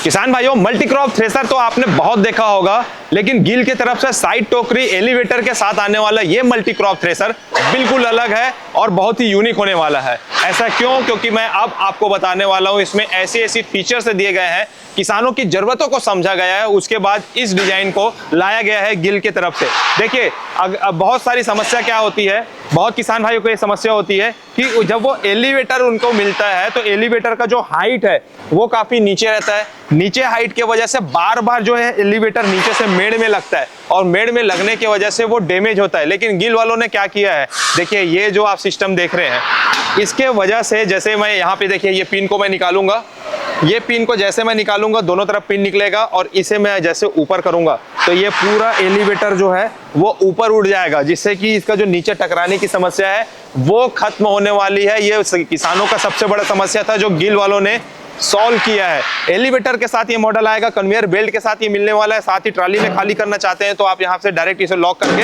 किसान भाइयों, multi crop thresher तो आपने बहुत देखा होगा, लेकिन गिल की तरफ से साइड टोकरी एलिवेटर के साथ आने वाला ये मल्टी क्रॉप थ्रेसर बिल्कुल अलग है और बहुत ही यूनिक होने वाला है। ऐसा क्यों? क्योंकि मैं अब आपको बताने वाला हूं, इसमें ऐसी फीचर्स दिए गए हैं, किसानों की जरूरतों को समझा गया है, उसके बाद इस डिजाइन को लाया गया है गिल की तरफ से। देखिए, अब बहुत सारी समस्या क्या होती है, बहुत किसान भाइयों को ये समस्या होती है कि जब वो एलिवेटर उनको मिलता है तो एलिवेटर का जो हाइट है वो काफी नीचे रहता है। नीचे हाइट की वजह से बार बार जो है एलिवेटर नीचे से मेड़ में लगता है और मेड़ में लगने की वजह से वो डैमेज होता है। लेकिन गिल वालों ने क्या किया है, देखिए ये जो आप सिस्टम देख रहे हैं, इसके वजह से जैसे मैं यहाँ पे देखिए ये पिन को मैं निकालूंगा, ये पिन को जैसे मैं निकालूंगा दोनों तरफ पिन निकलेगा और इसे मैं जैसे ऊपर करूंगा तो ये पूरा एलिवेटर जो है वो ऊपर उड़ जाएगा, जिससे कि इसका जो नीचे टकराने की समस्या है वो खत्म होने वाली है। ये किसानों का सबसे बड़ा समस्या था जो गिल वालों ने सॉल्व किया है। एलिवेटर के साथ ये मॉडल आएगा, कन्वेयर बेल्ट के साथ ये मिलने वाला है। साथ ही ट्राली में खाली करना चाहते हैं तो आप यहाँ से डायरेक्ट इसे लॉक करके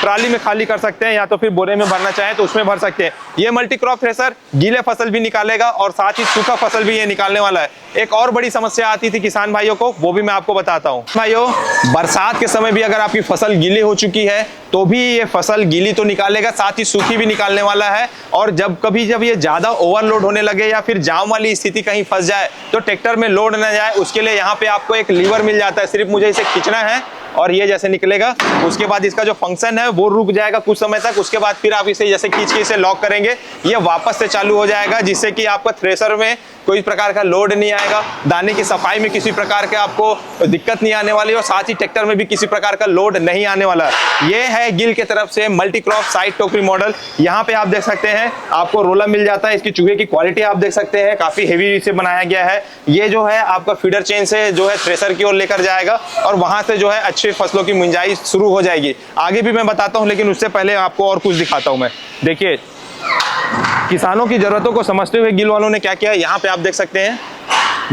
ट्राली में खाली कर सकते हैं, या तो फिर बोरे में भरना चाहें तो उसमें भर सकते हैं। ये मल्टी क्रॉप थ्रेसर गीले फसल भी निकालेगा और साथ ही सूखा फसल भी ये निकालने वाला है। एक और बड़ी समस्या आती थी किसान भाइयों को, वो भी मैं आपको बताता हूँ। भाइयों, बरसात के समय भी अगर आपकी फसल गीली हो चुकी है तो भी ये फसल गीली तो निकालेगा, साथ ही सूखी भी निकालने वाला है। और जब ये ज्यादा ओवरलोड होने लगे या फिर जाम वाली स्थिति कहीं फंस जाए तो ट्रैक्टर में लोड न जाए, उसके लिए यहाँ पे आपको एक लीवर मिल जाता है। सिर्फ मुझे इसे खींचना है और ये जैसे निकलेगा, उसके बाद इसका जो फंक्शन है वो रुक जाएगा कुछ समय तक। उसके बाद फिर आप इसे जैसे खींच के इसे लॉक करेंगे, ये वापस से चालू हो जाएगा, जिससे कि आपका थ्रेसर में कोई प्रकार का लोड नहीं आएगा, दाने की सफाई में किसी प्रकार के आपको दिक्कत नहीं आने वाली और साथ ही ट्रैक्टर में भी किसी प्रकार का लोड नहीं आने वाला। ये है गिल की तरफ से मल्टी क्रॉप साइड टोकरी मॉडल। यहाँ पे आप देख सकते हैं आपको रोलर मिल जाता है। इसकी चूहे की क्वालिटी आप देख सकते हैं, काफी हेवी से बनाया गया है। ये जो है आपका फीडर चेन से जो है थ्रेसर की ओर लेकर जाएगा और वहां से जो है अच्छे फसलों की मुंजाई शुरू हो जाएगी। आगे भी मैं बताता हूं, लेकिन उससे पहले आपको और कुछ दिखाता हूं मैं। देखिए, किसानों की जरूरतों को समझते हुए गिल वालों ने क्या किया, यहाँ पे आप देख सकते हैं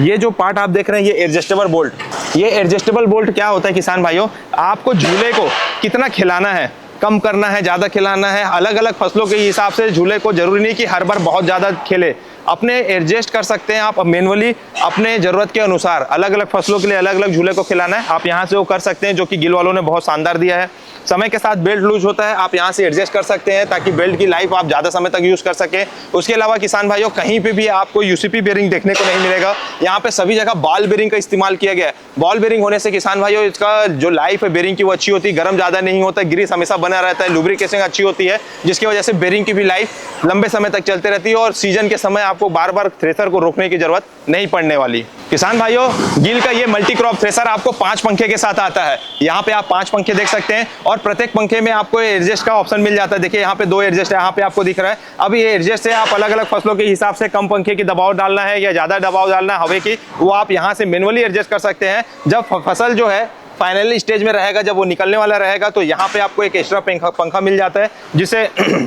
ये जो पार्ट आप देख रहे हैं, ये एडजस्टेबल बोल्ट। ये एडजस्टेबल बोल्ट क्या होता है किसान भाइयों, आपको झूले को कितना खिलाना है, कम करना है, ज्यादा खिलाना है, अलग अलग फसलों के हिसाब से झूले को जरूरी नहीं कि हर बार बहुत ज्यादा खेले, अपने एडजस्ट कर सकते हैं आप मैनुअली अपने जरूरत के अनुसार। अलग अलग फसलों के लिए अलग अलग झूले को खिलाना है, आप यहाँ से वो कर सकते हैं, जो कि गिल वालों ने बहुत शानदार दिया है। समय के साथ बेल्ट लूज होता है, आप यहाँ से एडजस्ट कर सकते हैं ताकि बेल्ट की लाइफ आप ज्यादा समय तक यूज कर सके। उसके अलावा किसान भाइयों, कहीं पे भी आपको यूसीपी बेरिंग देखने को नहीं मिलेगा। यहाँ पे सभी जगह बॉल बेरिंग का इस्तेमाल किया गया है। बॉल बेरिंग होने से किसान भाइयों इसका जो लाइफ है बेरिंग की वो अच्छी होती है, गर्म ज्यादा नहीं होता, ग्रीस हमेशा बना रहता है, लुब्रिकेशन अच्छी होती है, जिसकी वजह से बेरिंग की भी लाइफ लंबे समय तक चलती रहती है और सीजन के समय आपको बार बार थ्रेसर को रोकने की जरूरत नहीं पड़ने वाली। किसान भाइयों, गिल का ये मल्टी क्रॉप थ्रेसर आपको 5 पंखे के साथ आता है। यहाँ पे आप 5 पंखे देख सकते हैं और प्रत्येक पंखे में आपको एडजस्ट का ऑप्शन मिल जाता है। देखिए यहाँ पे 2 एडजस्ट है, यहाँ पे आपको दिख रहा है। अब ये एडजस्ट से आप अलग अलग फसलों के हिसाब से कम पंखे की दबाव डालना है या ज्यादा दबाव डालना है हवा की, वो आप यहाँ से मैनुअली एडजस्ट कर सकते हैं। जब फसल जो है फाइनली स्टेज में रहेगा, जब वो निकलने वाला रहेगा, तो यहाँ पे आपको एक एक्स्ट्रा पंखा मिल जाता है, जिससे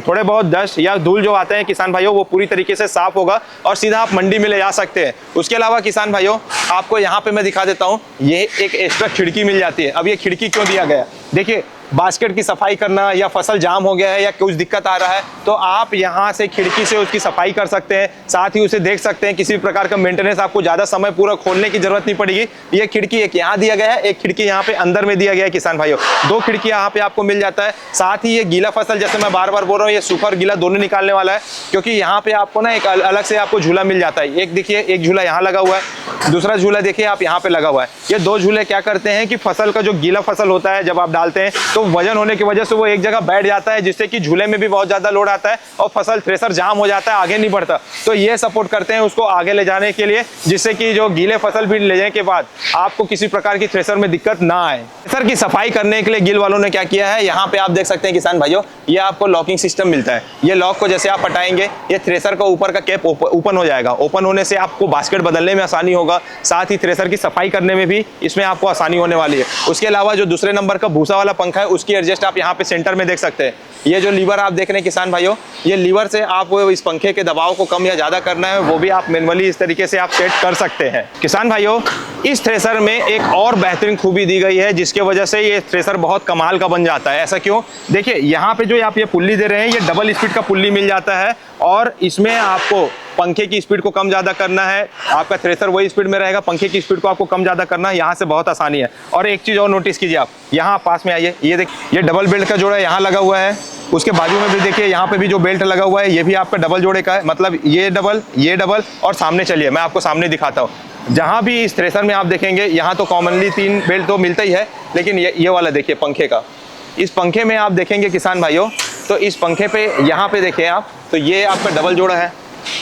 थोड़े बहुत डस्ट या धूल जो आते हैं किसान भाइयों वो पूरी तरीके से साफ होगा और सीधा आप मंडी में ले जा सकते हैं। उसके अलावा किसान भाइयों, आपको यहाँ पे मैं दिखा देता हूँ, ये एक एक्स्ट्रा खिड़की मिल जाती है। अब ये खिड़की क्यों दिया गया, देखिए बास्केट की सफाई करना या फसल जाम हो गया है या कुछ दिक्कत आ रहा है तो आप यहाँ से खिड़की से उसकी सफाई कर सकते हैं, साथ ही उसे देख सकते हैं। किसी प्रकार का मेंटेनेंस आपको ज्यादा समय पूरा खोलने की जरूरत नहीं पड़ेगी। ये खिड़की एक यहाँ दिया गया है, एक खिड़की यहाँ पे अंदर में दिया गया है किसान भाइयों, 2 खिड़की यहाँ पे आपको मिल जाता है। साथ ही ये गीला फसल, जैसे मैं बार बार बोल रहा हूँ, ये सूखा और गीला दोनों निकालने वाला है, क्योंकि यहाँ पे आपको ना एक अलग से आपको झूला मिल जाता है। एक देखिए, एक झूला यहाँ लगा हुआ है, दूसरा झूला देखिए आप यहाँ पे लगा हुआ है। ये 2 झूले क्या करते हैं कि फसल का जो गीला फसल होता है जब आप डालते हैं तो वजन होने की वजह से वो एक जगह बैठ जाता है, जिससे कि झूले में भी बहुत ज्यादा लोड आता है और फसल थ्रेसर जाम हो जाता है, आगे नहीं बढ़ता। तो ये सपोर्ट करते हैं उसको आगे ले जाने के लिए, जिससे कि जो गीले फसल भी ले जाने के बाद आपको किसी प्रकार की थ्रेसर में दिक्कत ना आए। थ्रेसर की सफाई करने के लिए गिल वालों ने क्या किया है, यहाँ पे आप देख सकते हैं किसान भाइयों, ये आपको लॉकिंग सिस्टम मिलता है। ये लॉक को जैसे आप हटाएंगे, ये थ्रेसर का ऊपर का कैप ओपन हो जाएगा। ओपन होने से आपको बास्केट बदलने में आसानी होगा, साथ ही थ्रेसर की सफाई करने में भी इसमें आपको आसानी होने वाली है। उसके अलावा जो दूसरे नंबर का भूसा वाला पंखा है, उसकी एडजस्ट आप यहाँ पे सेंटर में देख सकते हैं। ये जो लीवर आप देख रहे हैं किसान भाइयों, ये लीवर से आप इस पंखे के दबाव को कम या ज्यादा करना है, वो भी आप मैनुअली इस तरीके से आप सेट कर सकते हैं। किसान भाइयों, इस थ्रेसर में एक और बेहतरीन खूबी दी गई है, जिसके वजह से ये थ्रेसर बहुत कमाल का बन जाता है। ऐसा क्यों, देखिए यहाँ पे जो आप ये पुल्ली दे रहे हैं, ये डबल स्पीड का पुल्ली मिल जाता है और इसमें आपको पंखे की स्पीड को कम ज़्यादा करना है, आपका थ्रेसर वही स्पीड में रहेगा, पंखे की स्पीड को आपको कम ज़्यादा करना है, यहाँ से बहुत आसानी है। और एक चीज़ और नोटिस कीजिए आप, यहाँ पास में आइए, ये देखिए ये डबल बेल्ट का जोड़ा यहाँ लगा हुआ है, उसके बाजू में भी देखिए यहाँ पे भी जो बेल्ट लगा हुआ है ये भी आपका डबल जोड़े का है, मतलब ये डबल और सामने चलिए मैं आपको सामने दिखाता हूँ। जहाँ भी इस थ्रेसर में आप देखेंगे यहाँ तो कॉमनली 3 बेल्ट तो मिलता ही है, लेकिन ये वाला देखिए पंखे का, इस पंखे में आप देखेंगे किसान भाइयों, तो इस पंखे पे यहाँ पे देखिए आप, तो ये आपका डबल जोड़ा है,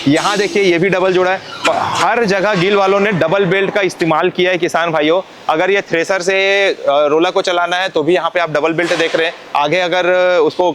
यहाँ देखिए ये भी डबल जोड़ा है। हर जगह गिल वालों ने डबल बेल्ट का इस्तेमाल किया है किसान भाइयों। अगर ये थ्रेसर से रोला को चलाना है तो भी यहाँ पे आप डबल बेल्ट देख रहे हैं, आगे अगर उसको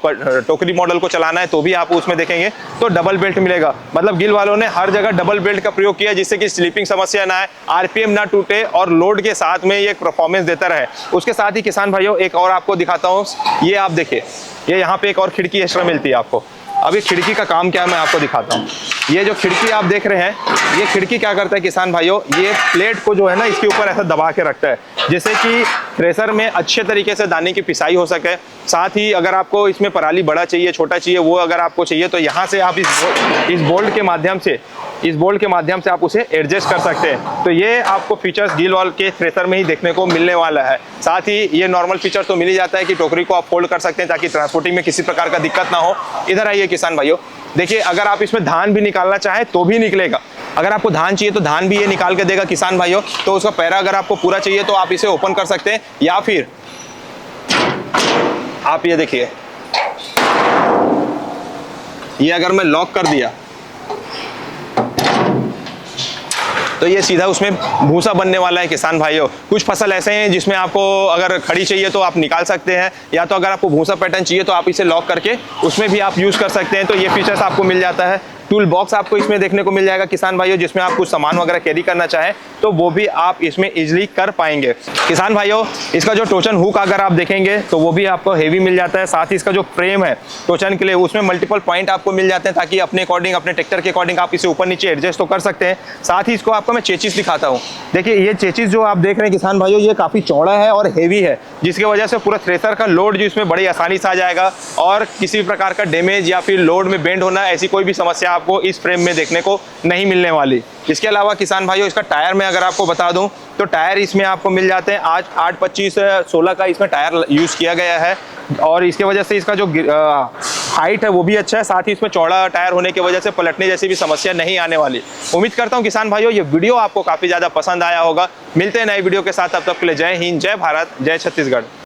टोकरी मॉडल को चलाना है तो भी आप उसमें देखेंगे तो डबल बेल्ट मिलेगा। मतलब गिल वालों ने हर जगह डबल बेल्ट का प्रयोग किया जिससे कि स्लीपिंग समस्या ना आए, आरपीएम ना टूटे और लोड के साथ में ये परफॉर्मेंस देता रहे। उसके साथ ही किसान भाइयों एक और आपको दिखाता हूँ, ये आप देखिए, ये यहाँ पे एक और खिड़की एक्स्ट्रा मिलती है आपको। अब ये खिड़की का काम क्या है मैं आपको दिखाता हूँ। ये जो खिड़की आप देख रहे हैं, ये खिड़की क्या करता है किसान भाइयों, ये प्लेट को जो है ना इसके ऊपर ऐसा दबा के रखता है जिससे कि थ्रेसर में अच्छे तरीके से दाने की पिसाई हो सके। साथ ही अगर आपको इसमें पराली बड़ा चाहिए छोटा चाहिए वो अगर आपको चाहिए तो यहाँ से आप इस बोल्ट के माध्यम से आप उसे एडजस्ट कर सकते हैं। तो ये आपको फीचर्स गिल वाल के थ्रेसर में ही देखने को मिलने वाला है। साथ ही ये नॉर्मल फीचर तो मिल ही जाता है कि टोकरी को आप फोल्ड कर सकते हैं ताकि ट्रांसपोर्टिंग में किसी प्रकार का दिक्कत ना हो। इधर आइए किसान भाइयों, देखिए अगर आप इसमें धान भी निकालना चाहें तो भी निकलेगा। अगर आपको धान चाहिए तो धान भी ये निकाल के देगा किसान भाइयों। तो उसका पैरा अगर आपको पूरा चाहिए तो आप इसे ओपन कर सकते हैं, या फिर आप ये देखिए, ये अगर मैं लॉक कर दिया तो ये सीधा उसमें भूसा बनने वाला है किसान भाइयों। कुछ फसल ऐसे हैं जिसमें आपको अगर खड़ी चाहिए तो आप निकाल सकते हैं, या तो अगर आपको भूसा पैटर्न चाहिए तो आप इसे लॉक करके उसमें भी आप यूज़ कर सकते हैं। तो ये फीचर्स आपको मिल जाता है। टूल बॉक्स आपको इसमें देखने को मिल जाएगा किसान भाइयों, जिसमें आप कुछ सामान वगैरह कैरी करना चाहें तो वो भी आप इसमें इजीली कर पाएंगे। किसान भाइयों इसका जो टोचन हुक अगर आप देखेंगे तो वो भी आपको हेवी मिल जाता है। साथ ही इसका जो फ्रेम है टोचन के लिए उसमें मल्टीपल पॉइंट आपको मिल जाते हैं ताकि अपने अकॉर्डिंग अपने ट्रैक्टर के अकॉर्डिंग आप इसे ऊपर नीचे एडजस्ट तो कर सकते हैं। साथ ही इसको आपको मैं चेचिस दिखाता हूँ। देखिए ये चेचिस जो आप देख रहे हैं किसान भाइयों, ये काफ़ी चौड़ा है और हेवी है, जिसकी वजह से पूरा थ्रेसर का लोड जो इसमें बड़ी आसानी से आ जाएगा और किसी प्रकार का डैमेज या फिर लोड में बेंड होना ऐसी कोई भी समस्या आपको इस फ्रेम में देखने को नहीं मिलने वाली। इसके अलावा किसान भाइयों इसका टायर में अगर आपको बता दूं तो टायर इसमें आपको मिल जाते हैं आज 8-25-16 का इसमें टायर यूज़ किया गया है और इसके वजह से इसका जो हाइट है वो भी अच्छा है। साथ ही इसमें चौड़ा टायर होने की वजह से पलटने जैसी भी समस्या नहीं आने वाली। उम्मीद करता हूं किसान भाइयों ये वीडियो आपको काफ़ी ज़्यादा पसंद आया होगा। मिलते हैं नए वीडियो के साथ, तब तक के लिए जय हिंद, जय भारत, जय छत्तीसगढ़।